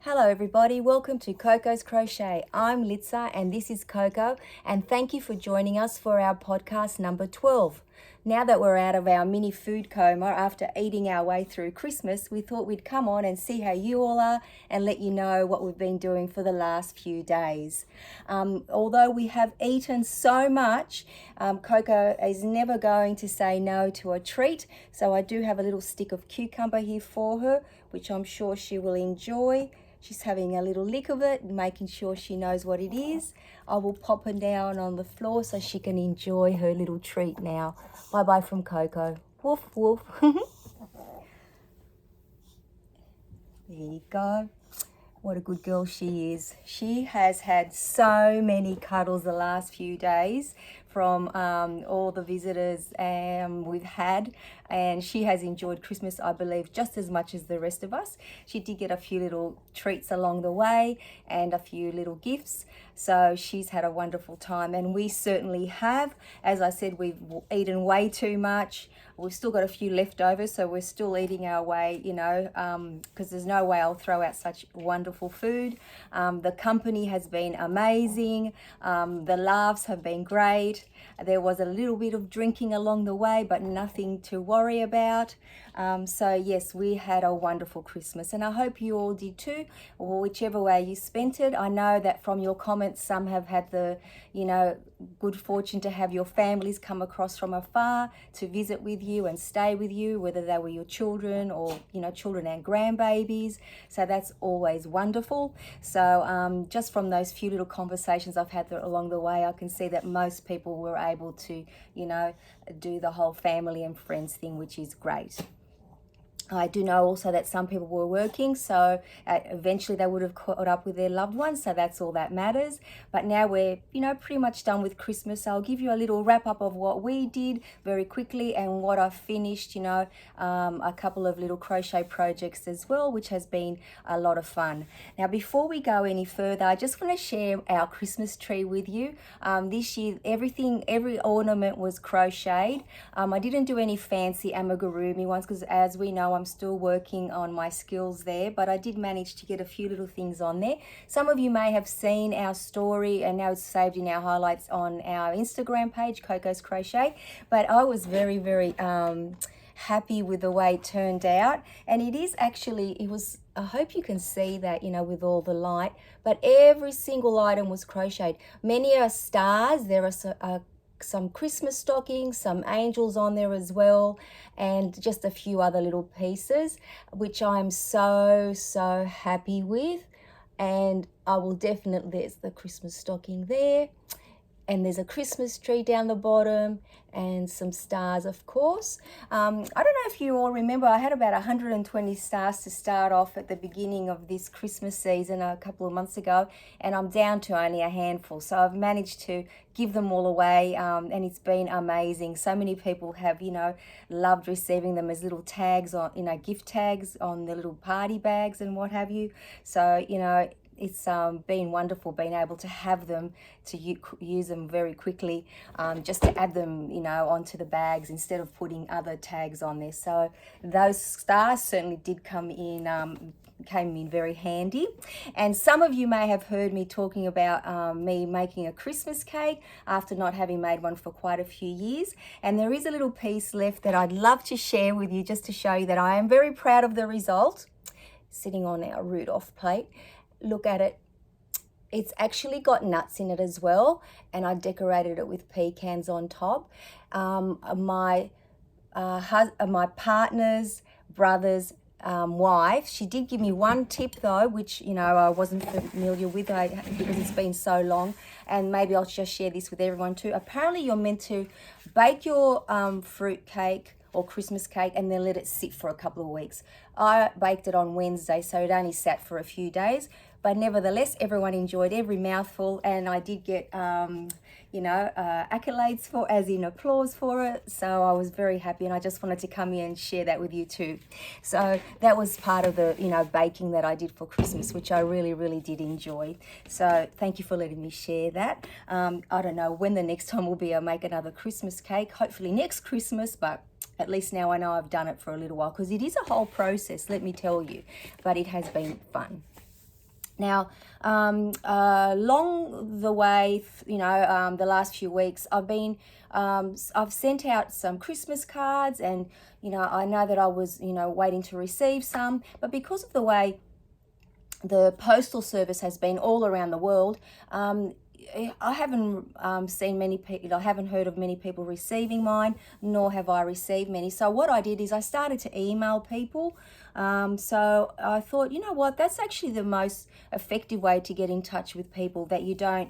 Hello everybody, welcome to Coco's Crochet. I'm Litsa and this is Coco, and thank you for joining us for our podcast number 12. Now that we're out of our mini food coma after eating our way through Christmas, we thought we'd come on and see how you all are and let you know what we've been doing for the last few days. Although we have eaten so much, Coco is never going to say no to a treat, so I do have a little stick of cucumber here for her, which I'm sure she will enjoy. She's having a little lick of it, making sure she knows what it is. I will pop her down on the floor so she can enjoy her little treat now. Bye-bye from Coco. Woof, woof. There you go. What a good girl she is. She has had so many cuddles the last few days from all the visitors we've had, and she has enjoyed Christmas, I believe, just as much as the rest of us. She did get a few little treats along the way and a few little gifts, so she's had a wonderful time, and we certainly have. As I said, we've eaten way too much. We've still got a few leftovers, so we're still eating our way, because there's no way I'll throw out such wonderful food. The company has been amazing. The laughs have been great. There was a little bit of drinking along the way, but nothing to worry about. So yes, we had a wonderful Christmas, and I hope you all did too, or whichever way you spent it. I know that from your comments, some have had the, good fortune to have your families come across from afar to visit with you and stay with you, whether they were your children or, children and grandbabies. So that's always wonderful. So just from those few little conversations I've had along the way, I can see that most people were able to, do the whole family and friends thing, which is great. I do know also that some people were working, so eventually they would have caught up with their loved ones, so that's all that matters. But now we're, pretty much done with Christmas, so I'll give you a little wrap up of what we did very quickly and what I've finished, a couple of little crochet projects as well, which has been a lot of fun. Now, before we go any further, I just want to share our Christmas tree with you. This year, every ornament was crocheted. I didn't do any fancy amigurumi ones because, as we know, I'm still working on my skills there, but I did manage to get a few little things on there. Some of you may have seen our story, and now it's saved in our highlights on our Instagram page, Coco's Crochet, but I was very, very happy with the way it turned out. And I hope you can see that, with all the light, but every single item was crocheted. Many are stars. There are some Christmas stockings, some angels on there as well, and just a few other little pieces, which I'm so happy with. And I will definitely, there's the Christmas stocking there, and there's a Christmas tree down the bottom and some stars, of course. I don't know if you all remember, I had about 120 stars to start off at the beginning of this Christmas season a couple of months ago, and I'm down to only a handful. So I've managed to give them all away, and it's been amazing. So many people have, loved receiving them as little tags on, gift tags on the little party bags and what have you. So, it's been wonderful being able to have them, to use them very quickly, just to add them, onto the bags instead of putting other tags on there. So those stars certainly did came in very handy. And some of you may have heard me talking about me making a Christmas cake after not having made one for quite a few years. And there is a little piece left that I'd love to share with you, just to show you that I am very proud of the result. Sitting on our Rudolph plate. Look at it. It's actually got nuts in it as well, and I decorated it with pecans on top. My partner's brother's wife, she did give me one tip though, which I wasn't familiar with because it's been so long, and maybe I'll just share this with everyone too. Apparently you're meant to bake your fruit cake or Christmas cake and then let it sit for a couple of weeks. I baked it on Wednesday, so it only sat for a few days, but nevertheless everyone enjoyed every mouthful, and I did get accolades as in applause for it. So I was very happy, and I just wanted to come in and share that with you too. So that was part of the baking that I did for Christmas, which I really did enjoy. So thank you for letting me share that. I don't know when the next time will be. I'll make another Christmas cake, hopefully next Christmas, but at least now I know I've done it for a little while, because it is a whole process, let me tell you, but it has been fun. Now, along the way, the last few weeks, I've sent out some Christmas cards, and, I know that I was, waiting to receive some, but because of the way the postal service has been all around the world, I haven't seen many people, I haven't heard of many people receiving mine, nor have I received many. So what I did is I started to email people. So I thought, you know what, that's actually the most effective way to get in touch with people that you don't,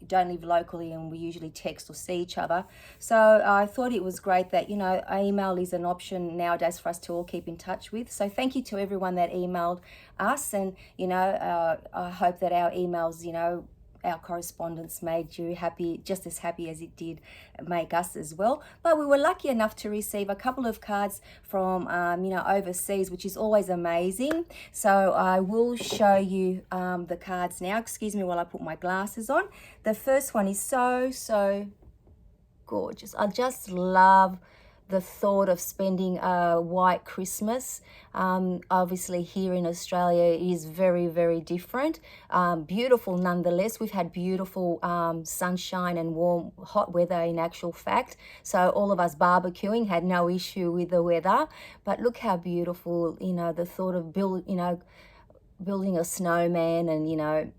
don't live locally, and we usually text or see each other. So I thought it was great that, email is an option nowadays for us to all keep in touch with. So thank you to everyone that emailed us, and, I hope that our emails, our correspondence made you happy, just as happy as it did make us as well. But we were lucky enough to receive a couple of cards from, overseas, which is always amazing. So I will show you the cards now. Excuse me while I put my glasses on. The first one is so gorgeous. I just love the thought of spending a white Christmas. Obviously here in Australia it is very, very different. Beautiful nonetheless. We've had beautiful sunshine and warm, hot weather in actual fact. So all of us barbecuing had no issue with the weather. But look how beautiful, the thought of building a snowman, and,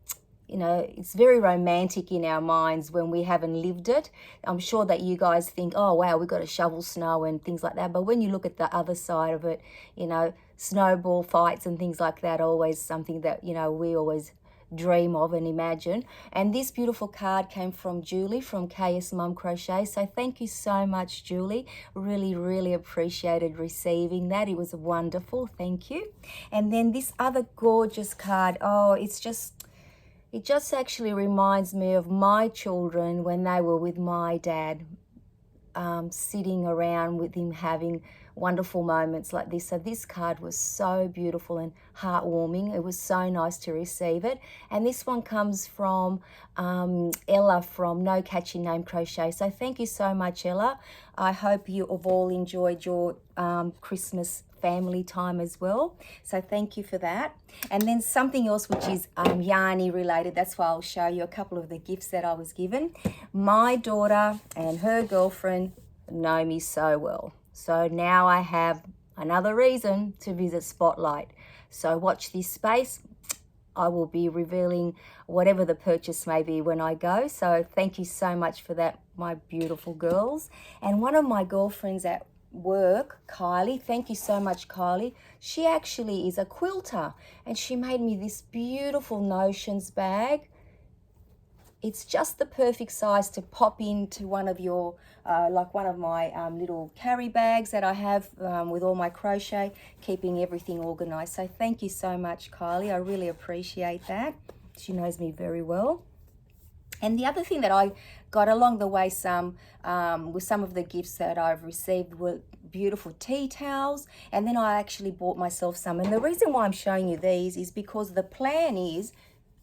it's very romantic in our minds when we haven't lived it. I'm sure that you guys think, oh, wow, we've got to shovel snow and things like that. But when you look at the other side of it, snowball fights and things like that are always something that, we always dream of and imagine. And this beautiful card came from Julie from KS Mum Crochet. So thank you so much, Julie. Really, really appreciated receiving that. It was wonderful. Thank you. And then this other gorgeous card. Oh, it just actually reminds me of my children when they were with my dad, sitting around with him having wonderful moments like this. So this card was so beautiful and heartwarming. It was so nice to receive it. And this one comes from Ella from No Catchy Name Crochet. So thank you so much, Ella. I hope you have all enjoyed your Christmas family time as well. So thank you for that. And then something else which is yarny related. That's why I'll show you a couple of the gifts that I was given. My daughter and her girlfriend know me so well. So now I have another reason to visit Spotlight. So watch this space. I will be revealing whatever the purchase may be when I go. So thank you so much for that, my beautiful girls. And one of my girlfriends at work, Kylie, thank you so much, Kylie. She actually is a quilter, and she made me this beautiful Notions bag. It's just the perfect size to pop into one of your, like one of my little carry bags that I have with all my crochet, keeping everything organized. So thank you so much, Kylie. I really appreciate that. She knows me very well. And the other thing that I got along the way with some of the gifts that I've received were beautiful tea towels. And then I actually bought myself some. And the reason why I'm showing you these is because the plan is,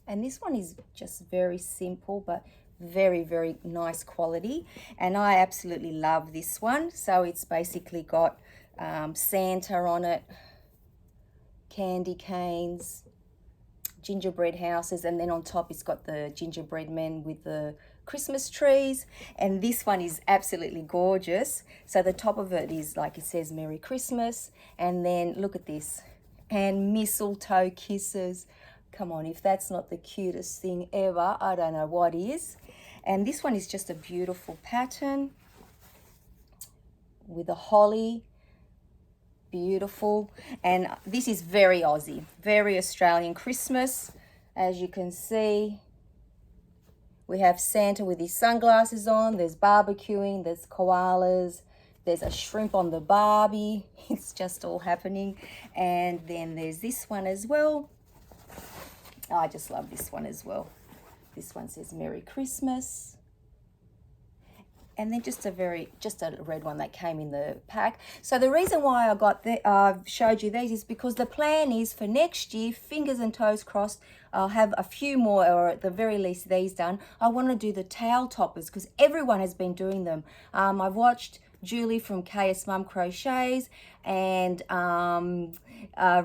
and this one is just very simple, but very, very nice quality. And I absolutely love this one. So it's basically got Santa on it, candy canes, gingerbread houses, and then on top it's got the gingerbread men with the Christmas trees. And this one is absolutely gorgeous. So the top of it is, like it says, Merry Christmas. And then look at this, and mistletoe kisses. Come on, if that's not the cutest thing ever, I don't know what is. And this one is just a beautiful pattern with a holly. Beautiful. And this is very Aussie, very Australian Christmas. As you can see, we have Santa with his sunglasses on. There's barbecuing, there's koalas, there's a shrimp on the Barbie. It's just all happening. And then there's this one as well. I just love this one as well. This one says Merry Christmas. And then just a red one that came in the pack. So the reason why I've showed you these is because the plan is for next year, fingers and toes crossed, I'll have a few more, or at the very least these done. I want to do the towel toppers because everyone has been doing them. I've watched Julie from KS Mum Crochets, and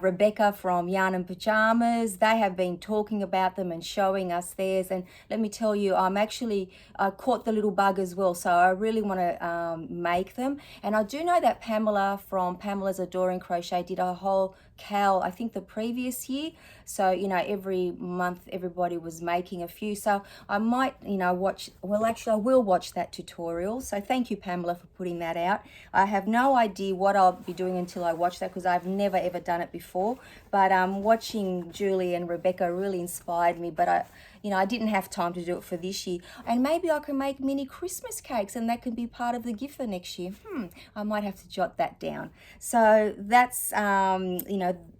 Rebecca from Yarn and Pajamas. They have been talking about them and showing us theirs. And let me tell you, I caught the little bug as well. So I really want to make them. And I do know that Pamela from Pamela's Adoring Crochet did a whole cowl, I think the previous year. So, you know, every month everybody was making a few. So I might, you know, I will watch that tutorial. So thank you, Pamela, for putting that out. I have no idea what I'll be doing until I watch that, because I've never ever done it before. But watching Julie and Rebecca really inspired me. But I didn't have time to do it for this year. And maybe I can make mini Christmas cakes, and that can be part of the gift for next year. I might have to jot that down. So that's,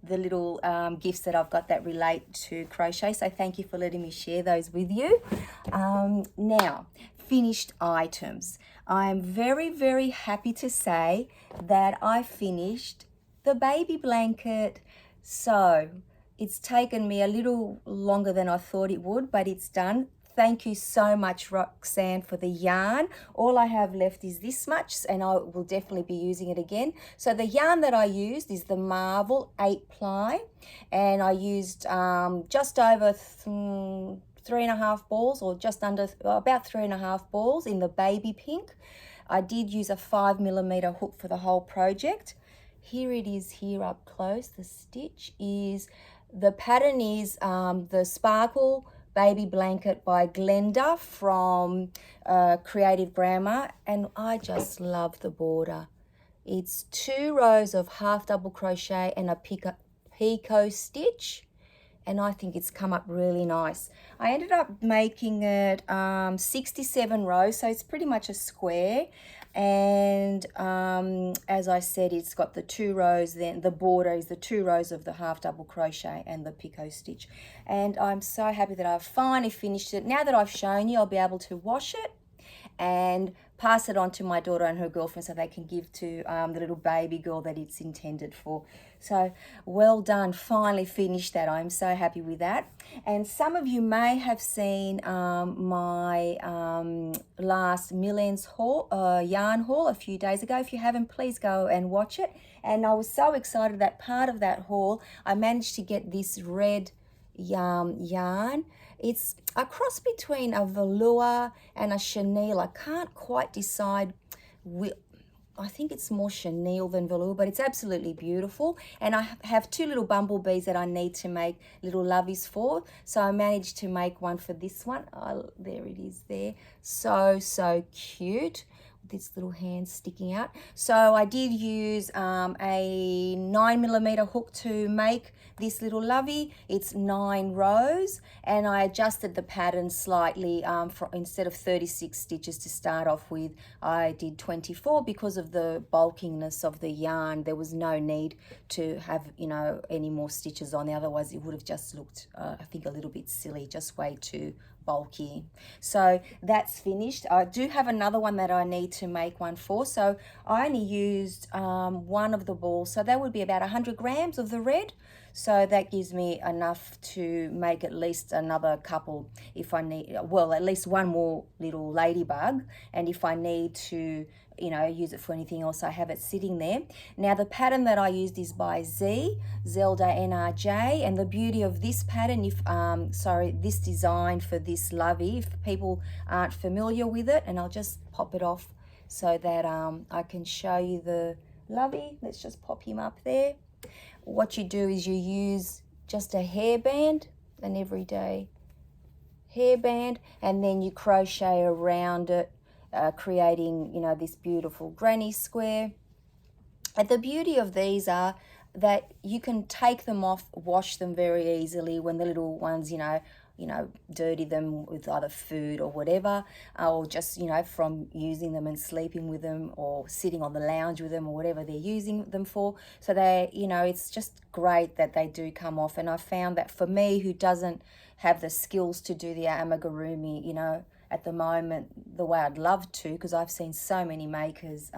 the little gifts that I've got that relate to crochet. So thank you for letting me share those with you. Now, finished items. I'm very, very happy to say that I finished the baby blanket. So it's taken me a little longer than I thought it would, but it's done. Thank you so much, Roxanne, for the yarn. All I have left is this much, and I will definitely be using it again. So the yarn that I used is the Marvel 8 ply, and I used just over 3.5 balls, or just under, about 3.5 balls in the baby pink. I did use a 5mm hook for the whole project. Here it is here up close. The stitch is, the pattern is the Sparkle Baby Blanket by Glenda from Creative Grammar, and I just love the border. It's 2 rows of half double crochet and a picot stitch, and I think it's come up really nice. I ended up making it 67 rows, so it's pretty much a square. And as I said, it's got the 2 rows, then the border is the 2 rows of the half double crochet and the picot stitch. And I'm so happy that I've finally finished it. Now that I've shown you, I'll be able to wash it and pass it on to my daughter and her girlfriend so they can give to the little baby girl that it's intended for. So well done, finally finished that. I'm so happy with that. And some of you may have seen my last Millens haul, yarn haul a few days ago. If you haven't, please go and watch it. And I was so excited that part of that haul, I managed to get this red yarn. It's a cross between a velour and a chenille. I can't quite decide. I think it's more chenille than velour, but it's absolutely beautiful. And I have 2 little bumblebees that I need to make little lovies for. So I managed to make one for this one. Oh, there it is there. So, so cute. This little hand sticking out. So I did use a 9mm hook to make this little lovey. It's 9 rows, and I adjusted the pattern slightly. Instead of 36 stitches to start off with, I did 24 because of the bulkiness of the yarn. There was no need to have, any more stitches on there. Otherwise it would have just looked, I think, a little bit silly, just way too bulky. So that's finished. I do have another one that I need to make one for. So I only used one of the balls. So that would be about 100 grams of the red. So that gives me enough to make at least another couple if I need, well, at least one more little ladybug. And if I need to, use it for anything else, I have it sitting there. Now the pattern that I used is by Zelda NRJ, and the beauty of this pattern, this design for this lovey, if people aren't familiar with it, and I'll just pop it off so that I can show you the lovey. Let's just pop him up there. What you do is you use just a hairband, an everyday hairband, and then you crochet around it, creating, this beautiful granny square. And the beauty of these are that you can take them off, wash them very easily when the little ones, dirty them with either food or whatever, or just, from using them and sleeping with them or sitting on the lounge with them or whatever they're using them for. So they, it's just great that they do come off. And I found that for me, who doesn't have the skills to do the amigurumi, at the moment, the way I'd love to, because I've seen so many makers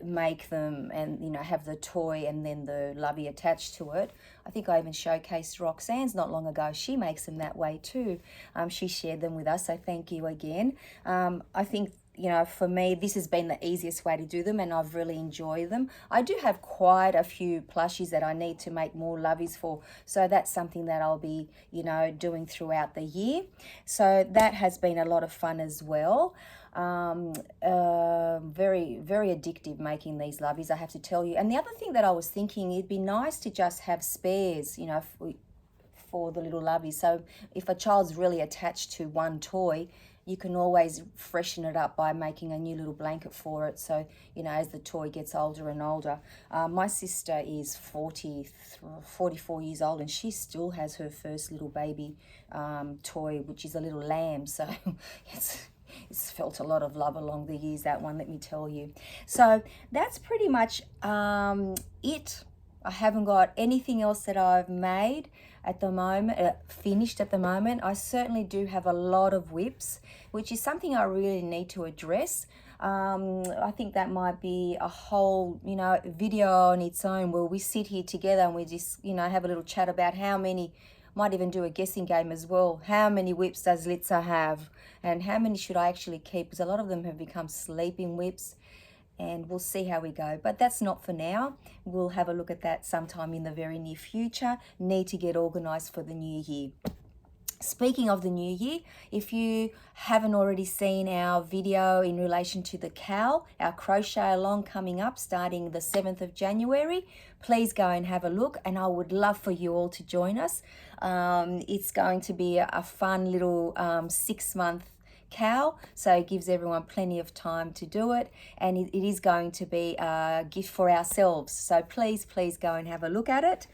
make them and have the toy and then the lovey attached to it. I think I even showcased Roxanne's not long ago. She makes them that way too. She shared them with us, so thank you again. I think you know, for me, this has been the easiest way to do them, and I've really enjoyed them. I do have quite a few plushies that I need to make more lovies for, so that's something that I'll be, you know, doing throughout the year. So that has been a lot of fun as well. Very, very addictive making these lovies, I have to tell you. And the other thing that I was thinking, it'd be nice to just have spares, you know, for the little lovies. So if a child's really attached to one toy, you can always freshen it up by making a new little blanket for it. So, you know, as the toy gets older and older. My sister is 44 years old, and she still has her first little baby toy, which is a little lamb. So it's felt a lot of love along the years, that one, let me tell you. So that's pretty much it. I haven't got anything else that I've made at the moment, finished at the moment. I certainly do have a lot of whips, which is something I really need to address. I think that might be a whole, you know, video on its own, where we sit here together and we just, you know, have a little chat about how many, might even do a guessing game as well. How many whips does Litza have? And how many should I actually keep? Because a lot of them have become sleeping whips. And we'll see how we go. But that's not for now. We'll have a look at that sometime in the very near future. Need to get organised for the new year. Speaking of the new year, if you haven't already seen our video in relation to the cowl, our crochet along coming up starting the 7th of January, please go and have a look, and I would love for you all to join us. It's going to be a fun little 6-month cowl, so it gives everyone plenty of time to do it, and it is going to be a gift for ourselves. So please go and have a look at it.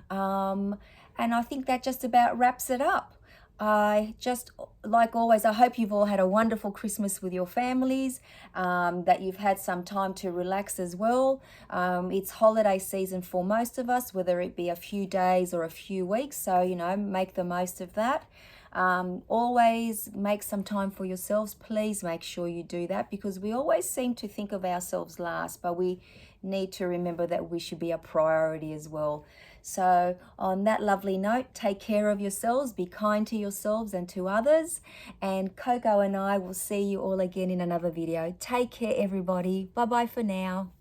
And I think that just about wraps it up. I just, like always, I hope you've all had a wonderful Christmas with your families, that you've had some time to relax as well. It's holiday season for most of us, whether it be a few days or a few weeks, so, you know, make the most of that. Always make some time for yourselves. Please make sure you do that, because we always seem to think of ourselves last, but we need to remember that we should be a priority as well. So on that lovely note, take care of yourselves, be kind to yourselves and to others, and Coco and I will see you all again in another video. Take care, everybody. Bye bye for now.